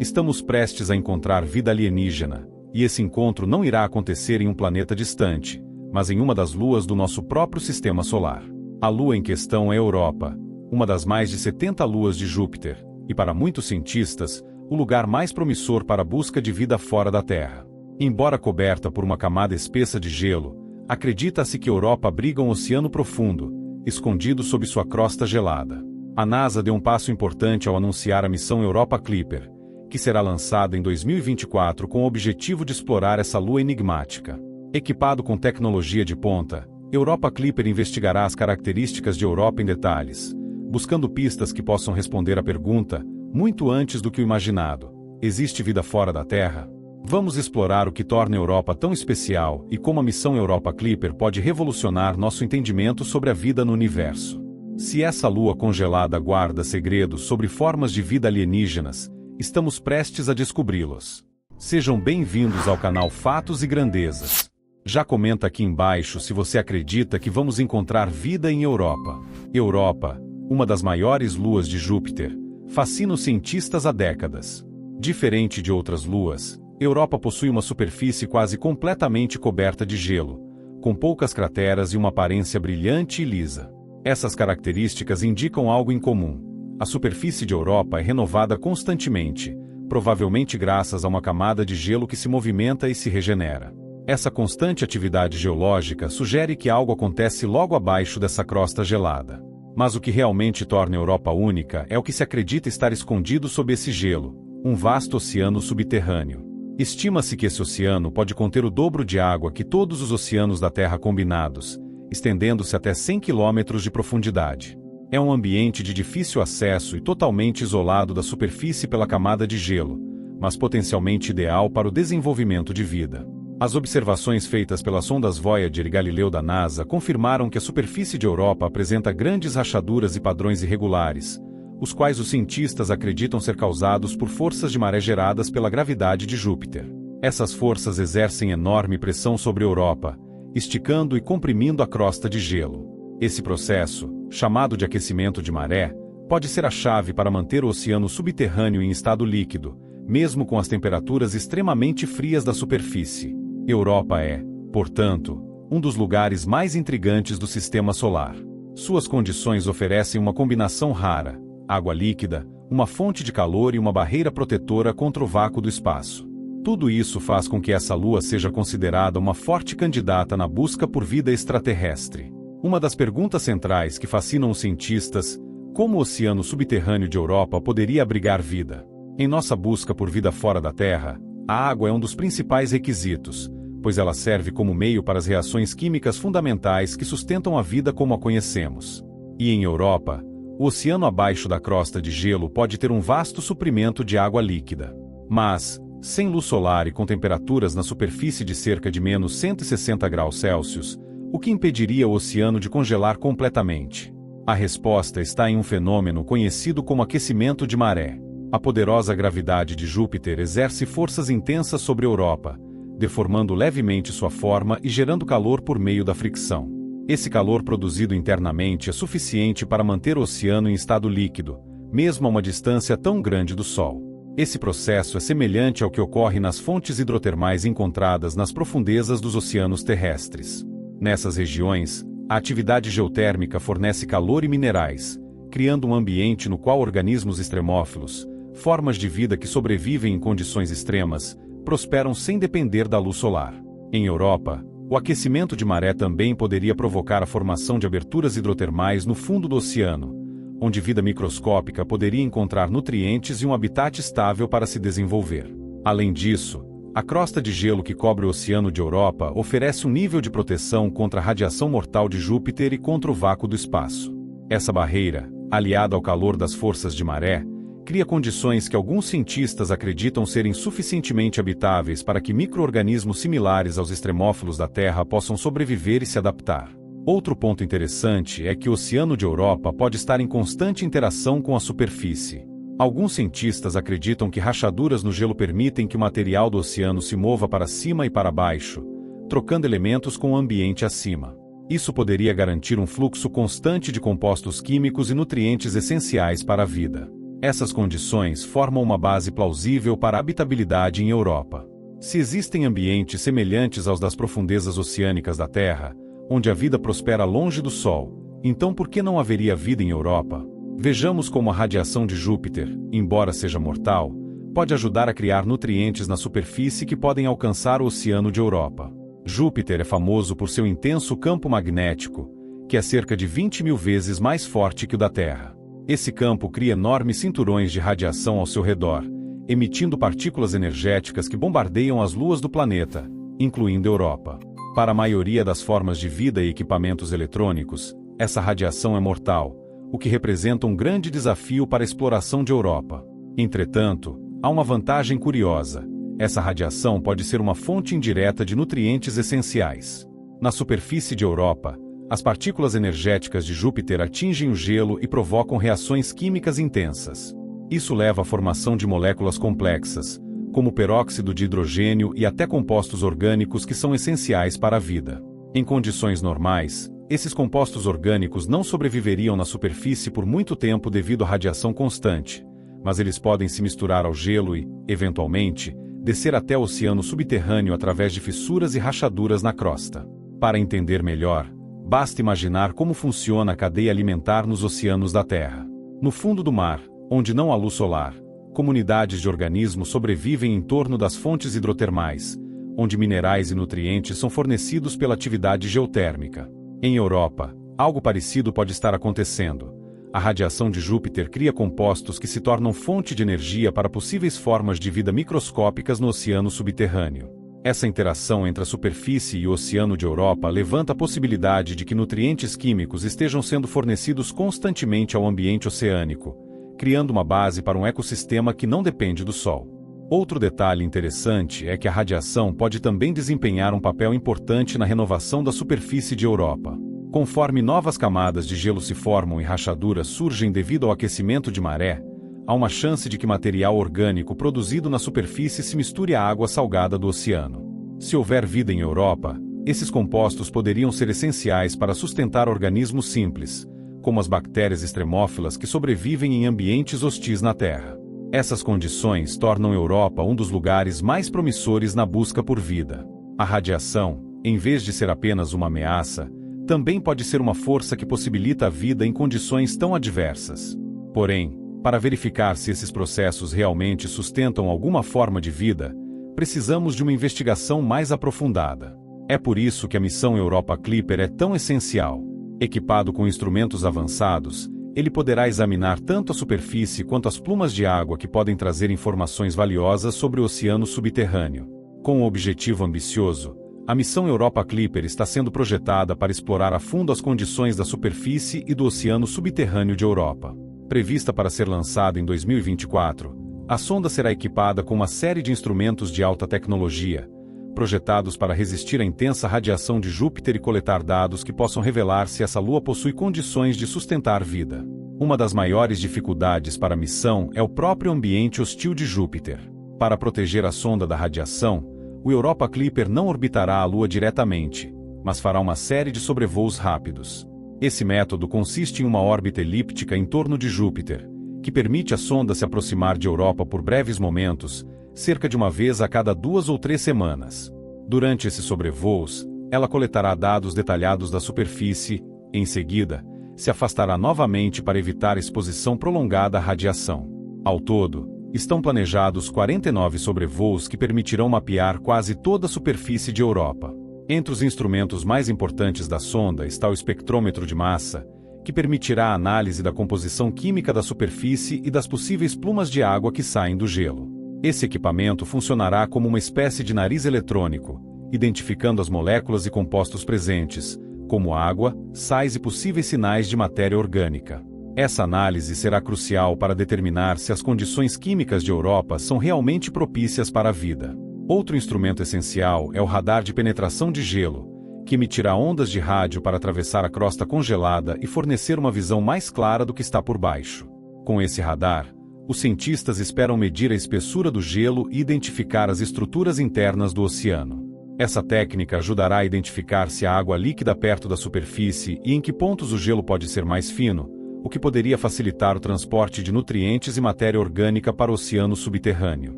Estamos prestes a encontrar vida alienígena, e esse encontro não irá acontecer em um planeta distante, mas em uma das luas do nosso próprio sistema solar. A lua em questão é Europa, uma das mais de 70 luas de Júpiter, e para muitos cientistas, o lugar mais promissor para a busca de vida fora da Terra. Embora coberta por uma camada espessa de gelo, acredita-se que Europa abriga um oceano profundo, escondido sob sua crosta gelada. A NASA deu um passo importante ao anunciar a missão Europa Clipper, que será lançada em 2024 com o objetivo de explorar essa lua enigmática. Equipado com tecnologia de ponta, Europa Clipper investigará as características de Europa em detalhes, buscando pistas que possam responder à pergunta, muito antes do que o imaginado: existe vida fora da Terra? Vamos explorar o que torna a Europa tão especial e como a missão Europa Clipper pode revolucionar nosso entendimento sobre a vida no universo. Se essa lua congelada guarda segredos sobre formas de vida alienígenas, estamos prestes a descobri-los. Sejam bem-vindos ao canal Fatos e Grandezas. Já comenta aqui embaixo se você acredita que vamos encontrar vida em Europa. Europa, uma das maiores luas de Júpiter, fascina os cientistas há décadas. Diferente de outras luas, Europa possui uma superfície quase completamente coberta de gelo, com poucas crateras e uma aparência brilhante e lisa. Essas características indicam algo em comum. A superfície de Europa é renovada constantemente, provavelmente graças a uma camada de gelo que se movimenta e se regenera. Essa constante atividade geológica sugere que algo acontece logo abaixo dessa crosta gelada. Mas o que realmente torna a Europa única é o que se acredita estar escondido sob esse gelo: um vasto oceano subterrâneo. Estima-se que esse oceano pode conter o dobro de água que todos os oceanos da Terra combinados, estendendo-se até 100 quilômetros de profundidade. É um ambiente de difícil acesso e totalmente isolado da superfície pela camada de gelo, mas potencialmente ideal para o desenvolvimento de vida. As observações feitas pelas sondas Voyager e Galileu da NASA confirmaram que a superfície de Europa apresenta grandes rachaduras e padrões irregulares, os quais os cientistas acreditam ser causados por forças de maré geradas pela gravidade de Júpiter. Essas forças exercem enorme pressão sobre a Europa, esticando e comprimindo a crosta de gelo. Esse processo, chamado de aquecimento de maré, pode ser a chave para manter o oceano subterrâneo em estado líquido, mesmo com as temperaturas extremamente frias da superfície. Europa é, portanto, um dos lugares mais intrigantes do sistema solar. Suas condições oferecem uma combinação rara: água líquida, uma fonte de calor e uma barreira protetora contra o vácuo do espaço. Tudo isso faz com que essa lua seja considerada uma forte candidata na busca por vida extraterrestre. Uma das perguntas centrais que fascinam os cientistas: como o oceano subterrâneo de Europa poderia abrigar vida? Em nossa busca por vida fora da Terra, a água é um dos principais requisitos, pois ela serve como meio para as reações químicas fundamentais que sustentam a vida como a conhecemos. E em Europa, o oceano abaixo da crosta de gelo pode ter um vasto suprimento de água líquida. Mas, sem luz solar e com temperaturas na superfície de cerca de menos 160 graus Celsius, o que impediria o oceano de congelar completamente? A resposta está em um fenômeno conhecido como aquecimento de maré. A poderosa gravidade de Júpiter exerce forças intensas sobre a Europa, deformando levemente sua forma e gerando calor por meio da fricção. Esse calor produzido internamente é suficiente para manter o oceano em estado líquido, mesmo a uma distância tão grande do Sol. Esse processo é semelhante ao que ocorre nas fontes hidrotermais encontradas nas profundezas dos oceanos terrestres. Nessas regiões, a atividade geotérmica fornece calor e minerais, criando um ambiente no qual organismos extremófilos, formas de vida que sobrevivem em condições extremas, prosperam sem depender da luz solar. Em Europa, o aquecimento de maré também poderia provocar a formação de aberturas hidrotermais no fundo do oceano, onde vida microscópica poderia encontrar nutrientes e um habitat estável para se desenvolver. Além disso, a crosta de gelo que cobre o oceano de Europa oferece um nível de proteção contra a radiação mortal de Júpiter e contra o vácuo do espaço. Essa barreira, aliada ao calor das forças de maré, cria condições que alguns cientistas acreditam serem suficientemente habitáveis para que micro-organismos similares aos extremófilos da Terra possam sobreviver e se adaptar. Outro ponto interessante é que o oceano de Europa pode estar em constante interação com a superfície. Alguns cientistas acreditam que rachaduras no gelo permitem que o material do oceano se mova para cima e para baixo, trocando elementos com o ambiente acima. Isso poderia garantir um fluxo constante de compostos químicos e nutrientes essenciais para a vida. Essas condições formam uma base plausível para a habitabilidade em Europa. Se existem ambientes semelhantes aos das profundezas oceânicas da Terra, onde a vida prospera longe do Sol, então por que não haveria vida em Europa? Vejamos como a radiação de Júpiter, embora seja mortal, pode ajudar a criar nutrientes na superfície que podem alcançar o oceano de Europa. Júpiter é famoso por seu intenso campo magnético, que é cerca de 20.000 vezes mais forte que o da Terra. Esse campo cria enormes cinturões de radiação ao seu redor, emitindo partículas energéticas que bombardeiam as luas do planeta, incluindo Europa. Para a maioria das formas de vida e equipamentos eletrônicos, essa radiação é mortal, o que representa um grande desafio para a exploração de Europa. Entretanto, há uma vantagem curiosa. Essa radiação pode ser uma fonte indireta de nutrientes essenciais. Na superfície de Europa, as partículas energéticas de Júpiter atingem o gelo e provocam reações químicas intensas. Isso leva à formação de moléculas complexas, como peróxido de hidrogênio e até compostos orgânicos que são essenciais para a vida. Em condições normais, esses compostos orgânicos não sobreviveriam na superfície por muito tempo devido à radiação constante, mas eles podem se misturar ao gelo e, eventualmente, descer até o oceano subterrâneo através de fissuras e rachaduras na crosta. Para entender melhor, basta imaginar como funciona a cadeia alimentar nos oceanos da Terra. No fundo do mar, onde não há luz solar, comunidades de organismos sobrevivem em torno das fontes hidrotermais, onde minerais e nutrientes são fornecidos pela atividade geotérmica. Em Europa, algo parecido pode estar acontecendo. A radiação de Júpiter cria compostos que se tornam fonte de energia para possíveis formas de vida microscópicas no oceano subterrâneo. Essa interação entre a superfície e o oceano de Europa levanta a possibilidade de que nutrientes químicos estejam sendo fornecidos constantemente ao ambiente oceânico, criando uma base para um ecossistema que não depende do Sol. Outro detalhe interessante é que a radiação pode também desempenhar um papel importante na renovação da superfície de Europa. Conforme novas camadas de gelo se formam e rachaduras surgem devido ao aquecimento de maré, há uma chance de que material orgânico produzido na superfície se misture à água salgada do oceano. Se houver vida em Europa, esses compostos poderiam ser essenciais para sustentar organismos simples, como as bactérias extremófilas que sobrevivem em ambientes hostis na Terra. Essas condições tornam a Europa um dos lugares mais promissores na busca por vida. A radiação, em vez de ser apenas uma ameaça, também pode ser uma força que possibilita a vida em condições tão adversas. Porém, para verificar se esses processos realmente sustentam alguma forma de vida, precisamos de uma investigação mais aprofundada. É por isso que a missão Europa Clipper é tão essencial. Equipado com instrumentos avançados, ele poderá examinar tanto a superfície quanto as plumas de água que podem trazer informações valiosas sobre o oceano subterrâneo. Com um objetivo ambicioso, a missão Europa Clipper está sendo projetada para explorar a fundo as condições da superfície e do oceano subterrâneo de Europa. Prevista para ser lançada em 2024, a sonda será equipada com uma série de instrumentos de alta tecnologia, projetados para resistir à intensa radiação de Júpiter e coletar dados que possam revelar se essa lua possui condições de sustentar vida. Uma das maiores dificuldades para a missão é o próprio ambiente hostil de Júpiter. Para proteger a sonda da radiação, o Europa Clipper não orbitará a Lua diretamente, mas fará uma série de sobrevoos rápidos. Esse método consiste em uma órbita elíptica em torno de Júpiter, que permite à sonda se aproximar de Europa por breves momentos, cerca de uma vez a cada 2 ou 3 semanas. Durante esses sobrevoos, ela coletará dados detalhados da superfície, e, em seguida, se afastará novamente para evitar exposição prolongada à radiação. Ao todo, estão planejados 49 sobrevoos que permitirão mapear quase toda a superfície de Europa. Entre os instrumentos mais importantes da sonda está o espectrômetro de massa, que permitirá a análise da composição química da superfície e das possíveis plumas de água que saem do gelo. Esse equipamento funcionará como uma espécie de nariz eletrônico, identificando as moléculas e compostos presentes, como água, sais e possíveis sinais de matéria orgânica. Essa análise será crucial para determinar se as condições químicas de Europa são realmente propícias para a vida. Outro instrumento essencial é o radar de penetração de gelo, que emitirá ondas de rádio para atravessar a crosta congelada e fornecer uma visão mais clara do que está por baixo. Com esse radar, os cientistas esperam medir a espessura do gelo e identificar as estruturas internas do oceano. Essa técnica ajudará a identificar se há água líquida perto da superfície e em que pontos o gelo pode ser mais fino, o que poderia facilitar o transporte de nutrientes e matéria orgânica para o oceano subterrâneo.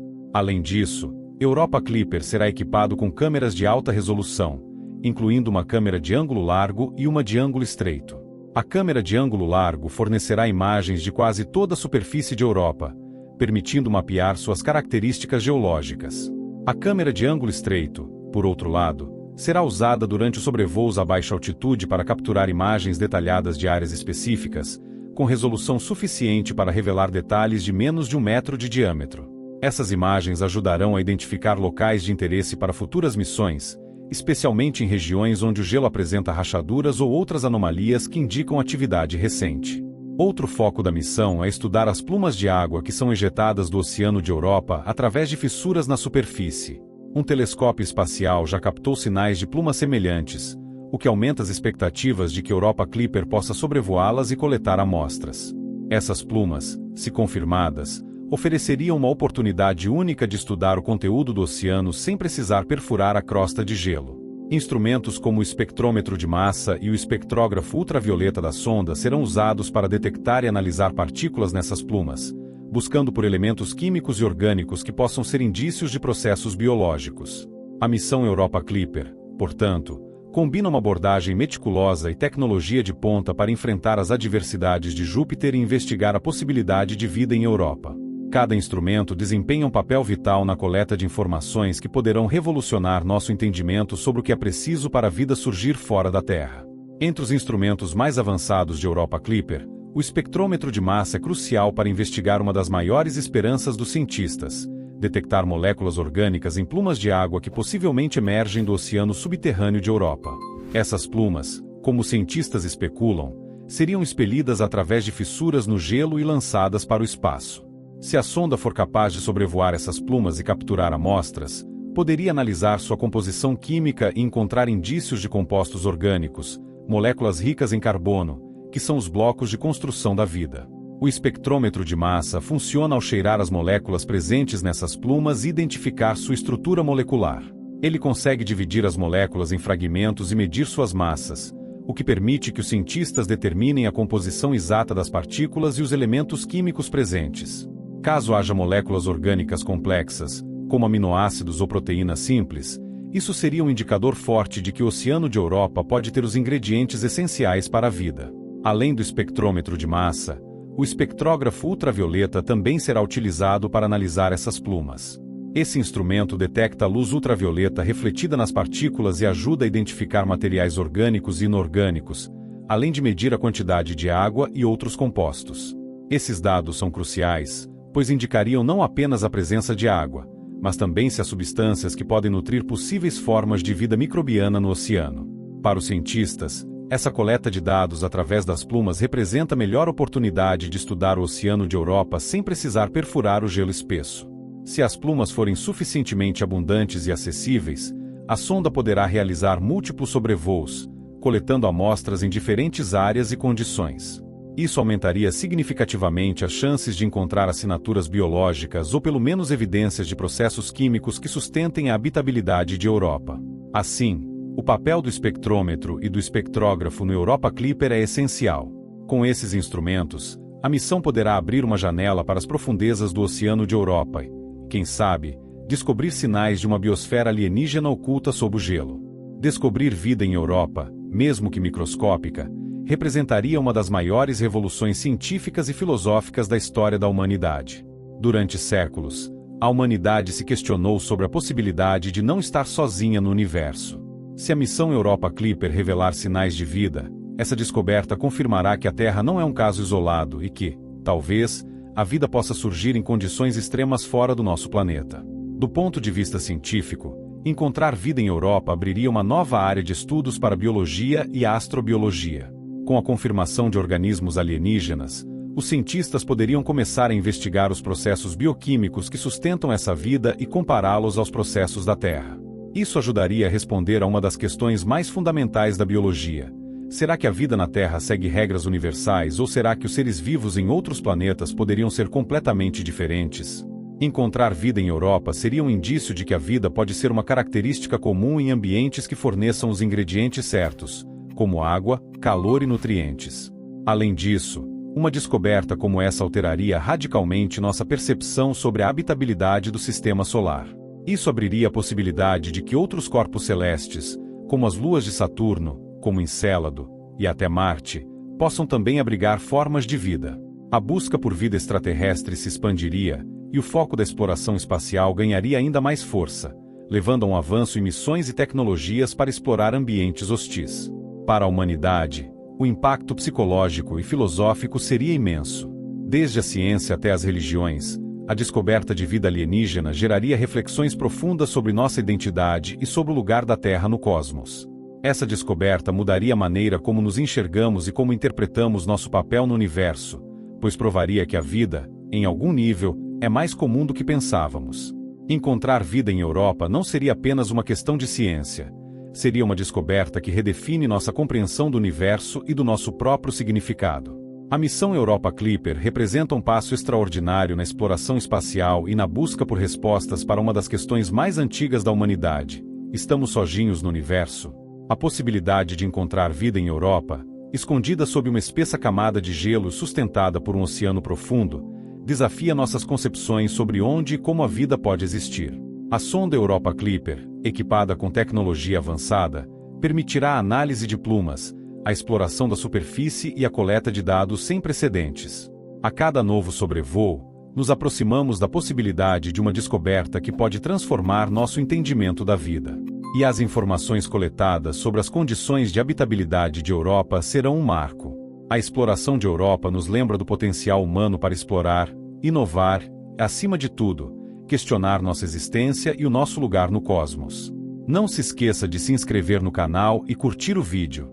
Além disso, Europa Clipper será equipado com câmeras de alta resolução, incluindo uma câmera de ângulo largo e uma de ângulo estreito. A câmera de ângulo largo fornecerá imagens de quase toda a superfície de Europa, permitindo mapear suas características geológicas. A câmera de ângulo estreito, por outro lado, será usada durante os sobrevoos a baixa altitude para capturar imagens detalhadas de áreas específicas, com resolução suficiente para revelar detalhes de menos de 1 metro de diâmetro. Essas imagens ajudarão a identificar locais de interesse para futuras missões, especialmente em regiões onde o gelo apresenta rachaduras ou outras anomalias que indicam atividade recente. Outro foco da missão é estudar as plumas de água que são ejetadas do Oceano de Europa através de fissuras na superfície. Um telescópio espacial já captou sinais de plumas semelhantes, o que aumenta as expectativas de que Europa Clipper possa sobrevoá-las e coletar amostras. Essas plumas, se confirmadas, ofereceriam uma oportunidade única de estudar o conteúdo do oceano sem precisar perfurar a crosta de gelo. Instrumentos como o espectrômetro de massa e o espectrógrafo ultravioleta da sonda serão usados para detectar e analisar partículas nessas plumas, buscando por elementos químicos e orgânicos que possam ser indícios de processos biológicos. A missão Europa Clipper, portanto, combina uma abordagem meticulosa e tecnologia de ponta para enfrentar as adversidades de Júpiter e investigar a possibilidade de vida em Europa. Cada instrumento desempenha um papel vital na coleta de informações que poderão revolucionar nosso entendimento sobre o que é preciso para a vida surgir fora da Terra. Entre os instrumentos mais avançados de Europa Clipper, o espectrômetro de massa é crucial para investigar uma das maiores esperanças dos cientistas: detectar moléculas orgânicas em plumas de água que possivelmente emergem do oceano subterrâneo de Europa. Essas plumas, como os cientistas especulam, seriam expelidas através de fissuras no gelo e lançadas para o espaço. Se a sonda for capaz de sobrevoar essas plumas e capturar amostras, poderia analisar sua composição química e encontrar indícios de compostos orgânicos, moléculas ricas em carbono, que são os blocos de construção da vida. O espectrômetro de massa funciona ao cheirar as moléculas presentes nessas plumas e identificar sua estrutura molecular. Ele consegue dividir as moléculas em fragmentos e medir suas massas, o que permite que os cientistas determinem a composição exata das partículas e os elementos químicos presentes. Caso haja moléculas orgânicas complexas, como aminoácidos ou proteínas simples, isso seria um indicador forte de que o Oceano de Europa pode ter os ingredientes essenciais para a vida. Além do espectrômetro de massa, o espectrógrafo ultravioleta também será utilizado para analisar essas plumas. Esse instrumento detecta a luz ultravioleta refletida nas partículas e ajuda a identificar materiais orgânicos e inorgânicos, além de medir a quantidade de água e outros compostos. Esses dados são cruciais, pois indicariam não apenas a presença de água, mas também se há substâncias que podem nutrir possíveis formas de vida microbiana no oceano. Para os cientistas, essa coleta de dados através das plumas representa a melhor oportunidade de estudar o Oceano de Europa sem precisar perfurar o gelo espesso. Se as plumas forem suficientemente abundantes e acessíveis, a sonda poderá realizar múltiplos sobrevoos, coletando amostras em diferentes áreas e condições. Isso aumentaria significativamente as chances de encontrar assinaturas biológicas ou pelo menos evidências de processos químicos que sustentem a habitabilidade de Europa. Assim, o papel do espectrômetro e do espectrógrafo no Europa Clipper é essencial. Com esses instrumentos, a missão poderá abrir uma janela para as profundezas do Oceano de Europa e, quem sabe, descobrir sinais de uma biosfera alienígena oculta sob o gelo. Descobrir vida em Europa, mesmo que microscópica, representaria uma das maiores revoluções científicas e filosóficas da história da humanidade. Durante séculos, a humanidade se questionou sobre a possibilidade de não estar sozinha no universo. Se a missão Europa Clipper revelar sinais de vida, essa descoberta confirmará que a Terra não é um caso isolado e que, talvez, a vida possa surgir em condições extremas fora do nosso planeta. Do ponto de vista científico, encontrar vida em Europa abriria uma nova área de estudos para biologia e astrobiologia. Com a confirmação de organismos alienígenas, os cientistas poderiam começar a investigar os processos bioquímicos que sustentam essa vida e compará-los aos processos da Terra. Isso ajudaria a responder a uma das questões mais fundamentais da biologia: será que a vida na Terra segue regras universais ou será que os seres vivos em outros planetas poderiam ser completamente diferentes? Encontrar vida em Europa seria um indício de que a vida pode ser uma característica comum em ambientes que forneçam os ingredientes certos, como água, calor e nutrientes. Além disso, Uma descoberta como essa alteraria radicalmente nossa percepção sobre a habitabilidade do sistema solar. Isso abriria a possibilidade de que outros corpos celestes, como as luas de Saturno, como Encélado, e até Marte, possam também abrigar formas de vida. A busca por vida extraterrestre se expandiria, e o foco da exploração espacial ganharia ainda mais força, levando a um avanço em missões e tecnologias para explorar ambientes hostis. Para a humanidade, o impacto psicológico e filosófico seria imenso. Desde a ciência até as religiões, a descoberta de vida alienígena geraria reflexões profundas sobre nossa identidade e sobre o lugar da Terra no cosmos. Essa descoberta mudaria a maneira como nos enxergamos e como interpretamos nosso papel no universo, pois provaria que a vida, em algum nível, é mais comum do que pensávamos. Encontrar vida em Europa não seria apenas uma questão de ciência. Seria uma descoberta que redefine nossa compreensão do universo e do nosso próprio significado. A missão Europa Clipper representa um passo extraordinário na exploração espacial e na busca por respostas para uma das questões mais antigas da humanidade. Estamos sozinhos no universo? A possibilidade de encontrar vida em Europa, escondida sob uma espessa camada de gelo sustentada por um oceano profundo, desafia nossas concepções sobre onde e como a vida pode existir. A sonda Europa Clipper, equipada com tecnologia avançada, permitirá a análise de plumas, a exploração da superfície e a coleta de dados sem precedentes. A cada novo sobrevoo, nos aproximamos da possibilidade de uma descoberta que pode transformar nosso entendimento da vida. E as informações coletadas sobre as condições de habitabilidade de Europa serão um marco. A exploração de Europa nos lembra do potencial humano para explorar, inovar, e, acima de tudo, questionar nossa existência e o nosso lugar no cosmos. Não se esqueça de se inscrever no canal e curtir o vídeo.